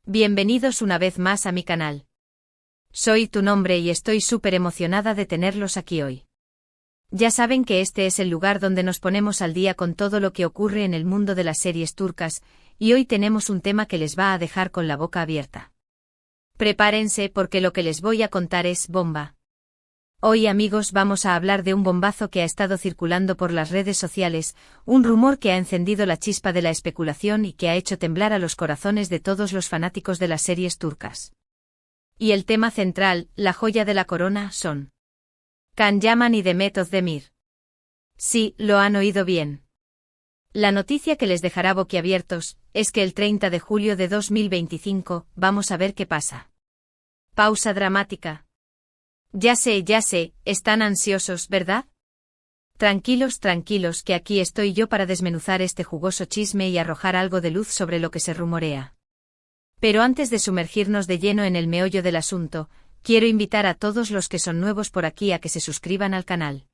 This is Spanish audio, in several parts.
Bienvenidos una vez más a mi canal. Soy tu nombre y estoy súper emocionada de tenerlos aquí hoy. Ya saben que este es el lugar donde nos ponemos al día con todo lo que ocurre en el mundo de las series turcas, y hoy tenemos un tema que les va a dejar con la boca abierta. Prepárense porque lo que les voy a contar es bomba. Hoy, amigos, vamos a hablar de un bombazo que ha estado circulando por las redes sociales, un rumor que ha encendido la chispa de la especulación y que ha hecho temblar a los corazones de todos los fanáticos de las series turcas. Y el tema central, la joya de la corona, son Can Yaman y Demet Özdemir. Sí, lo han oído bien. La noticia que les dejará boquiabiertos es que el 30 de julio de 2025, vamos a ver qué pasa. Pausa dramática. Ya sé, están ansiosos, ¿verdad? Tranquilos, que aquí estoy yo para desmenuzar este jugoso chisme y arrojar algo de luz sobre lo que se rumorea. Pero antes de sumergirnos de lleno en el meollo del asunto, quiero invitar a todos los que son nuevos por aquí a que se suscriban al canal.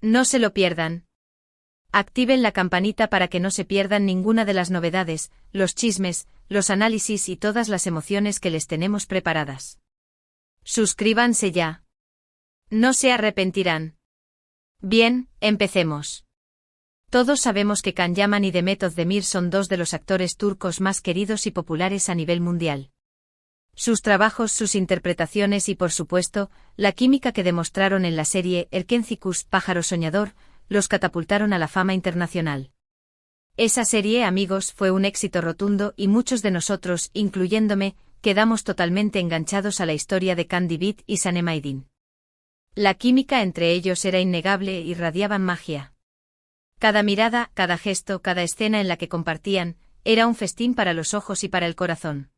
No se lo pierdan. Activen la campanita para que no se pierdan ninguna de las novedades, los chismes, los análisis y todas las emociones que les tenemos preparadas. Suscríbanse ya. No se arrepentirán. Bien, empecemos. Todos sabemos que Can Yaman y Demet Özdemir son dos de los actores turcos más queridos y populares a nivel mundial. Sus trabajos, sus interpretaciones y, por supuesto, la química que demostraron en la serie Erkencikus, Pájaro Soñador, los catapultaron a la fama internacional. Esa serie, amigos, fue un éxito rotundo y muchos de nosotros, incluyéndome, quedamos totalmente enganchados a la historia de Can Divit y Sanem Aydin. La química entre ellos era innegable y irradiaban magia. Cada mirada, cada gesto, cada escena en la que compartían, era un festín para los ojos y para el corazón.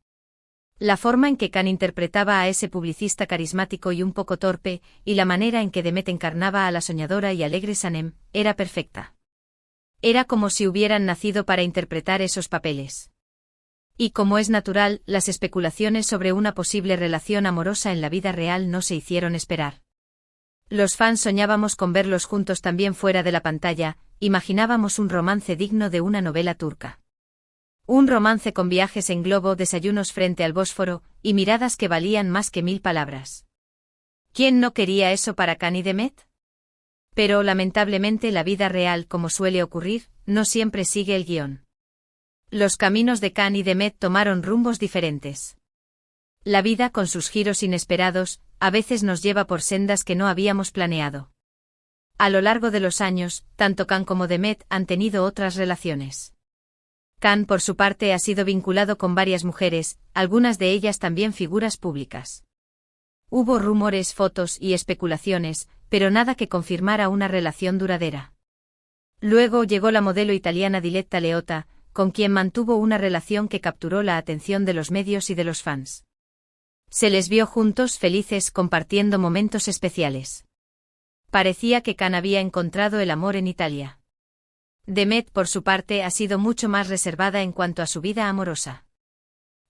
La forma en que Can interpretaba a ese publicista carismático y un poco torpe, y la manera en que Demet encarnaba a la soñadora y alegre Sanem, era perfecta. Era como si hubieran nacido para interpretar esos papeles. Y como es natural, las especulaciones sobre una posible relación amorosa en la vida real no se hicieron esperar. Los fans soñábamos con verlos juntos también fuera de la pantalla, imaginábamos un romance digno de una novela turca. Un romance con viajes en globo, desayunos frente al Bósforo, y miradas que valían más que 1000 palabras. ¿Quién no quería eso para Can y Demet? Pero lamentablemente la vida real, como suele ocurrir, no siempre sigue el guión. Los caminos de Can y Demet tomaron rumbos diferentes. La vida, con sus giros inesperados, a veces nos lleva por sendas que no habíamos planeado. A lo largo de los años, tanto Can como Demet han tenido otras relaciones. Can, por su parte, ha sido vinculado con varias mujeres, algunas de ellas también figuras públicas. Hubo rumores, fotos y especulaciones, pero nada que confirmara una relación duradera. Luego llegó la modelo italiana Diletta Leotta, con quien mantuvo una relación que capturó la atención de los medios y de los fans. Se les vio juntos, felices, compartiendo momentos especiales. Parecía que Can había encontrado el amor en Italia. Demet, por su parte, ha sido mucho más reservada en cuanto a su vida amorosa.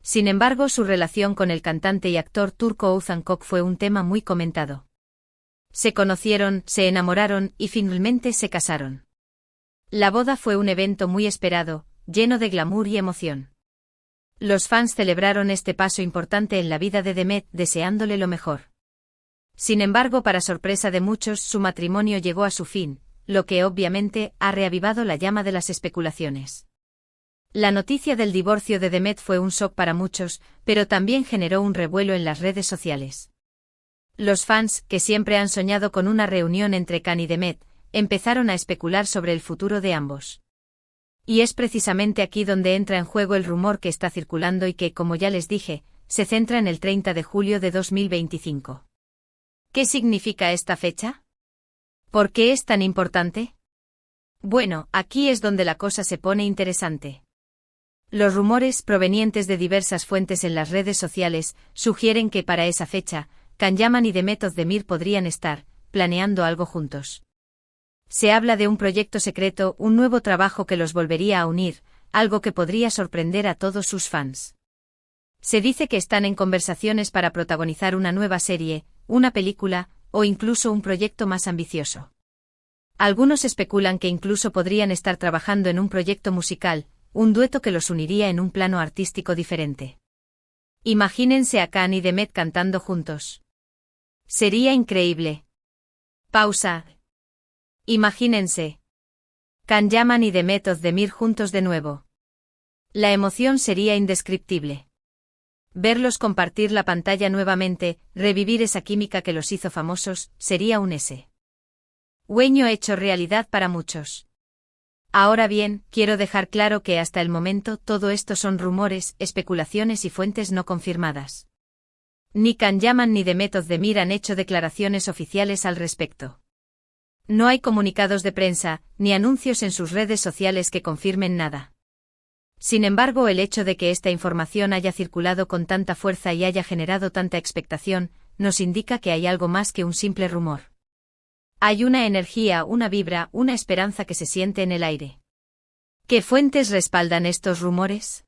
Sin embargo, su relación con el cantante y actor turco Oğuzhan Koç fue un tema muy comentado. Se conocieron, se enamoraron y finalmente se casaron. La boda fue un evento muy esperado, lleno de glamour y emoción. Los fans celebraron este paso importante en la vida de Demet, deseándole lo mejor. Sin embargo, para sorpresa de muchos, su matrimonio llegó a su fin, lo que obviamente ha reavivado la llama de las especulaciones. La noticia del divorcio de Demet fue un shock para muchos, pero también generó un revuelo en las redes sociales. Los fans, que siempre han soñado con una reunión entre Can y Demet, empezaron a especular sobre el futuro de ambos. Y es precisamente aquí donde entra en juego el rumor que está circulando y que, como ya les dije, se centra en el 30 de julio de 2025. ¿Qué significa esta fecha? ¿Por qué es tan importante? Bueno, aquí es donde la cosa se pone interesante. Los rumores, provenientes de diversas fuentes en las redes sociales, sugieren que para esa fecha, Can Yaman y Demet Özdemir podrían estar planeando algo juntos. Se habla de un proyecto secreto, un nuevo trabajo que los volvería a unir, algo que podría sorprender a todos sus fans. Se dice que están en conversaciones para protagonizar una nueva serie, una película, o incluso un proyecto más ambicioso. Algunos especulan que incluso podrían estar trabajando en un proyecto musical, un dueto que los uniría en un plano artístico diferente. Imagínense a Can y Demet cantando juntos. Sería increíble. Pausa. Imagínense. Can Yaman y Demet Özdemir juntos de nuevo. La emoción sería indescriptible. Verlos compartir la pantalla nuevamente, revivir esa química que los hizo famosos, sería un sueño hecho realidad para muchos. Ahora bien, quiero dejar claro que hasta el momento todo esto son rumores, especulaciones y fuentes no confirmadas. Ni Can Yaman ni Demet Özdemir han hecho declaraciones oficiales al respecto. No hay comunicados de prensa, ni anuncios en sus redes sociales que confirmen nada. Sin embargo, el hecho de que esta información haya circulado con tanta fuerza y haya generado tanta expectación, nos indica que hay algo más que un simple rumor. Hay una energía, una vibra, una esperanza que se siente en el aire. ¿Qué fuentes respaldan estos rumores?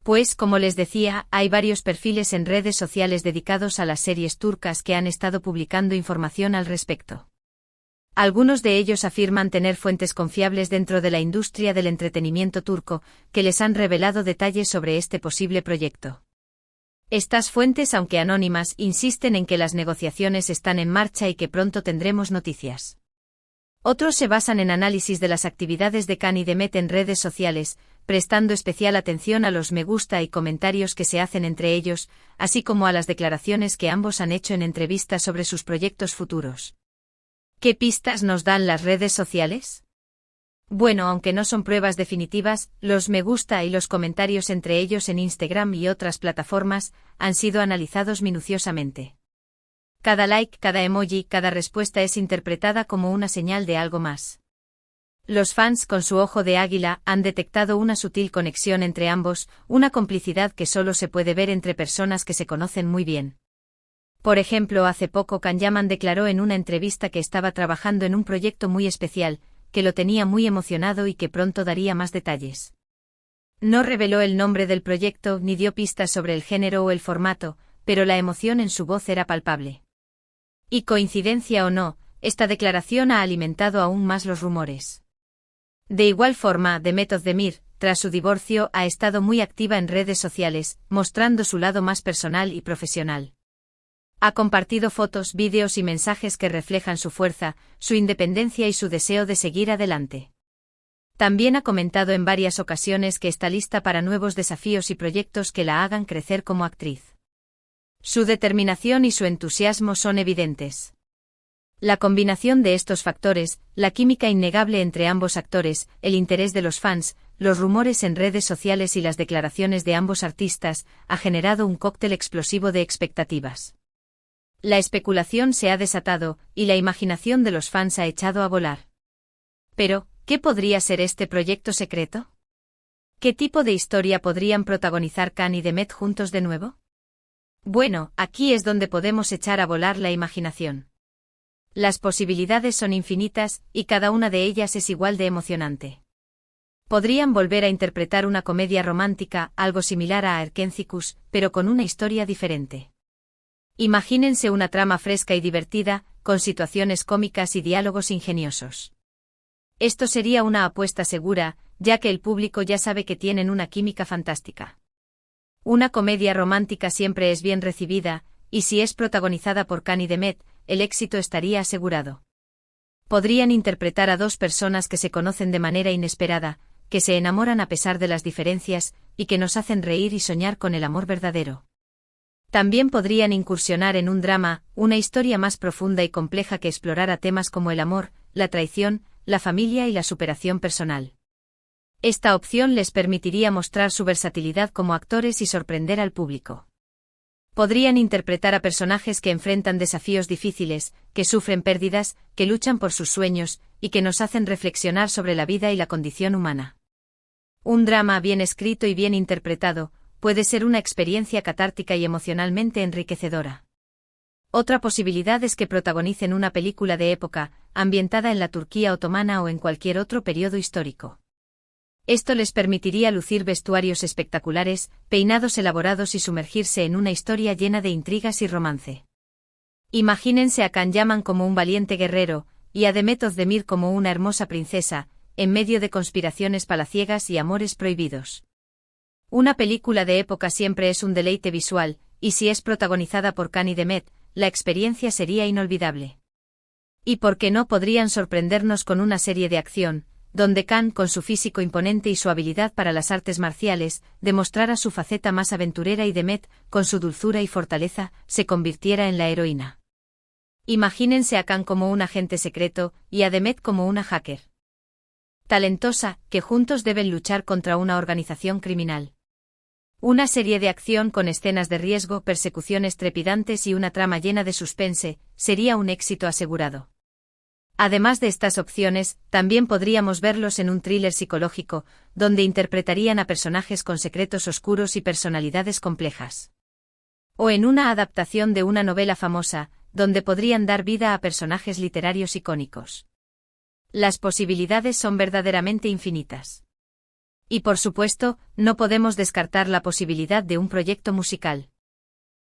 Pues, como les decía, hay varios perfiles en redes sociales dedicados a las series turcas que han estado publicando información al respecto. Algunos de ellos afirman tener fuentes confiables dentro de la industria del entretenimiento turco, que les han revelado detalles sobre este posible proyecto. Estas fuentes, aunque anónimas, insisten en que las negociaciones están en marcha y que pronto tendremos noticias. Otros se basan en análisis de las actividades de Can y Demet en redes sociales, prestando especial atención a los me gusta y comentarios que se hacen entre ellos, así como a las declaraciones que ambos han hecho en entrevistas sobre sus proyectos futuros. ¿Qué pistas nos dan las redes sociales? Bueno, aunque no son pruebas definitivas, los me gusta y los comentarios entre ellos en Instagram y otras plataformas han sido analizados minuciosamente. Cada like, cada emoji, cada respuesta es interpretada como una señal de algo más. Los fans, con su ojo de águila, han detectado una sutil conexión entre ambos, una complicidad que solo se puede ver entre personas que se conocen muy bien. Por ejemplo, hace poco Can Yaman declaró en una entrevista que estaba trabajando en un proyecto muy especial, que lo tenía muy emocionado y que pronto daría más detalles. No reveló el nombre del proyecto ni dio pistas sobre el género o el formato, pero la emoción en su voz era palpable. Y coincidencia o no, esta declaración ha alimentado aún más los rumores. De igual forma, Demet Özdemir, tras su divorcio, ha estado muy activa en redes sociales, mostrando su lado más personal y profesional. Ha compartido fotos, vídeos y mensajes que reflejan su fuerza, su independencia y su deseo de seguir adelante. También ha comentado en varias ocasiones que está lista para nuevos desafíos y proyectos que la hagan crecer como actriz. Su determinación y su entusiasmo son evidentes. La combinación de estos factores, la química innegable entre ambos actores, el interés de los fans, los rumores en redes sociales y las declaraciones de ambos artistas, ha generado un cóctel explosivo de expectativas. La especulación se ha desatado, y la imaginación de los fans ha echado a volar. Pero, ¿qué podría ser este proyecto secreto? ¿Qué tipo de historia podrían protagonizar Can y Demet juntos de nuevo? Bueno, aquí es donde podemos echar a volar la imaginación. Las posibilidades son infinitas, y cada una de ellas es igual de emocionante. Podrían volver a interpretar una comedia romántica, algo similar a Erkencicus, pero con una historia diferente. Imagínense una trama fresca y divertida, con situaciones cómicas y diálogos ingeniosos. Esto sería una apuesta segura, ya que el público ya sabe que tienen una química fantástica. Una comedia romántica siempre es bien recibida, y si es protagonizada por Can y Demet, el éxito estaría asegurado. Podrían interpretar a dos personas que se conocen de manera inesperada, que se enamoran a pesar de las diferencias, y que nos hacen reír y soñar con el amor verdadero. También podrían incursionar en un drama, una historia más profunda y compleja que explorara temas como el amor, la traición, la familia y la superación personal. Esta opción les permitiría mostrar su versatilidad como actores y sorprender al público. Podrían interpretar a personajes que enfrentan desafíos difíciles, que sufren pérdidas, que luchan por sus sueños, y que nos hacen reflexionar sobre la vida y la condición humana. Un drama bien escrito y bien interpretado puede ser una experiencia catártica y emocionalmente enriquecedora. Otra posibilidad es que protagonicen una película de época, ambientada en la Turquía otomana o en cualquier otro periodo histórico. Esto les permitiría lucir vestuarios espectaculares, peinados elaborados y sumergirse en una historia llena de intrigas y romance. Imagínense a Can Yaman como un valiente guerrero, y a Demet Özdemir como una hermosa princesa, en medio de conspiraciones palaciegas y amores prohibidos. Una película de época siempre es un deleite visual, y si es protagonizada por Khan y Demet, la experiencia sería inolvidable. ¿Y por qué no podrían sorprendernos con una serie de acción, donde Khan, con su físico imponente y su habilidad para las artes marciales, demostrara su faceta más aventurera y Demet, con su dulzura y fortaleza, se convirtiera en la heroína? Imagínense a Khan como un agente secreto, y a Demet como una hacker talentosa, que juntos deben luchar contra una organización criminal. Una serie de acción con escenas de riesgo, persecuciones trepidantes y una trama llena de suspense, sería un éxito asegurado. Además de estas opciones, también podríamos verlos en un thriller psicológico, donde interpretarían a personajes con secretos oscuros y personalidades complejas. O en una adaptación de una novela famosa, donde podrían dar vida a personajes literarios icónicos. Las posibilidades son verdaderamente infinitas. Y por supuesto, no podemos descartar la posibilidad de un proyecto musical.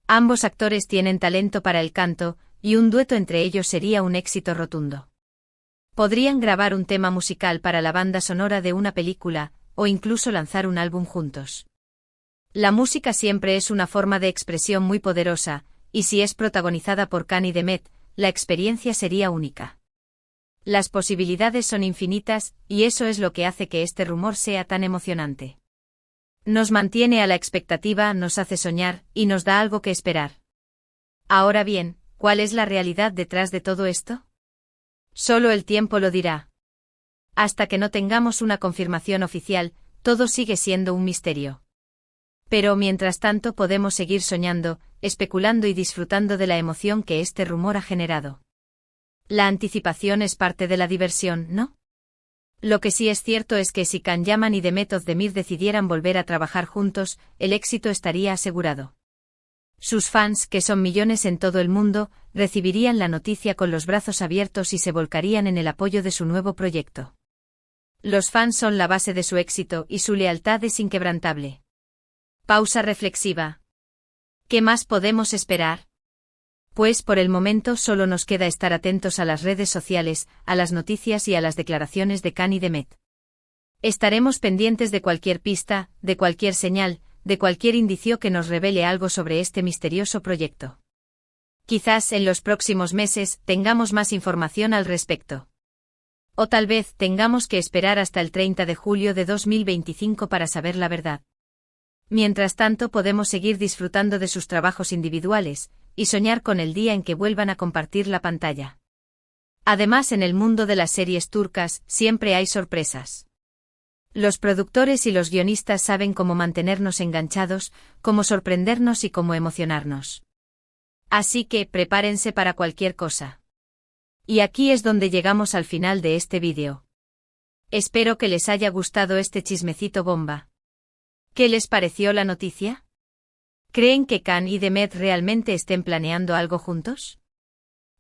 Ambos actores tienen talento para el canto, y un dueto entre ellos sería un éxito rotundo. Podrían grabar un tema musical para la banda sonora de una película, o incluso lanzar un álbum juntos. La música siempre es una forma de expresión muy poderosa, y si es protagonizada por Khan y Demet, la experiencia sería única. Las posibilidades son infinitas, y eso es lo que hace que este rumor sea tan emocionante. Nos mantiene a la expectativa, nos hace soñar, y nos da algo que esperar. Ahora bien, ¿cuál es la realidad detrás de todo esto? Solo el tiempo lo dirá. Hasta que no tengamos una confirmación oficial, todo sigue siendo un misterio. Pero mientras tanto podemos seguir soñando, especulando y disfrutando de la emoción que este rumor ha generado. La anticipación es parte de la diversión, ¿no? Lo que sí es cierto es que si Can Yaman y Demet Özdemir decidieran volver a trabajar juntos, el éxito estaría asegurado. Sus fans, que son millones en todo el mundo, recibirían la noticia con los brazos abiertos y se volcarían en el apoyo de su nuevo proyecto. Los fans son la base de su éxito y su lealtad es inquebrantable. Pausa reflexiva. ¿Qué más podemos esperar? Pues por el momento solo nos queda estar atentos a las redes sociales, a las noticias y a las declaraciones de Khan y Demet. Estaremos pendientes de cualquier pista, de cualquier señal, de cualquier indicio que nos revele algo sobre este misterioso proyecto. Quizás en los próximos meses tengamos más información al respecto. O tal vez tengamos que esperar hasta el 30 de julio de 2025 para saber la verdad. Mientras tanto podemos seguir disfrutando de sus trabajos individuales, y soñar con el día en que vuelvan a compartir la pantalla. Además, en el mundo de las series turcas, siempre hay sorpresas. Los productores y los guionistas saben cómo mantenernos enganchados, cómo sorprendernos y cómo emocionarnos. Así que, prepárense para cualquier cosa. Y aquí es donde llegamos al final de este vídeo. Espero que les haya gustado este chismecito bomba. ¿Qué les pareció la noticia? ¿Creen que Khan y Demet realmente estén planeando algo juntos?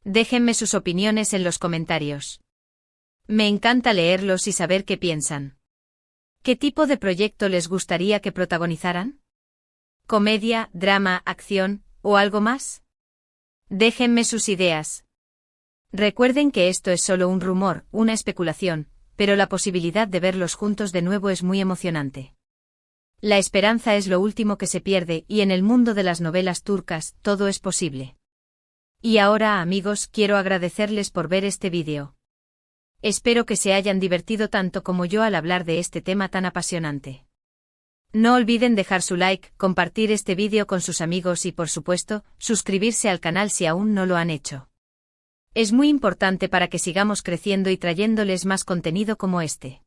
Déjenme sus opiniones en los comentarios. Me encanta leerlos y saber qué piensan. ¿Qué tipo de proyecto les gustaría que protagonizaran? ¿Comedia, drama, acción, o algo más? Déjenme sus ideas. Recuerden que esto es solo un rumor, una especulación, pero la posibilidad de verlos juntos de nuevo es muy emocionante. La esperanza es lo último que se pierde y en el mundo de las novelas turcas todo es posible. Y ahora, amigos, quiero agradecerles por ver este vídeo. Espero que se hayan divertido tanto como yo al hablar de este tema tan apasionante. No olviden dejar su like, compartir este vídeo con sus amigos y, por supuesto, suscribirse al canal si aún no lo han hecho. Es muy importante para que sigamos creciendo y trayéndoles más contenido como este.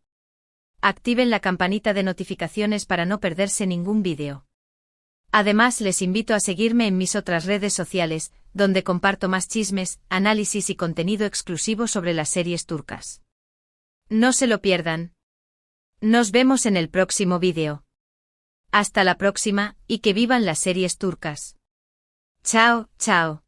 Activen la campanita de notificaciones para no perderse ningún vídeo. Además, les invito a seguirme en mis otras redes sociales, donde comparto más chismes, análisis y contenido exclusivo sobre las series turcas. No se lo pierdan. Nos vemos en el próximo vídeo. Hasta la próxima, y que vivan las series turcas. Chao, chao.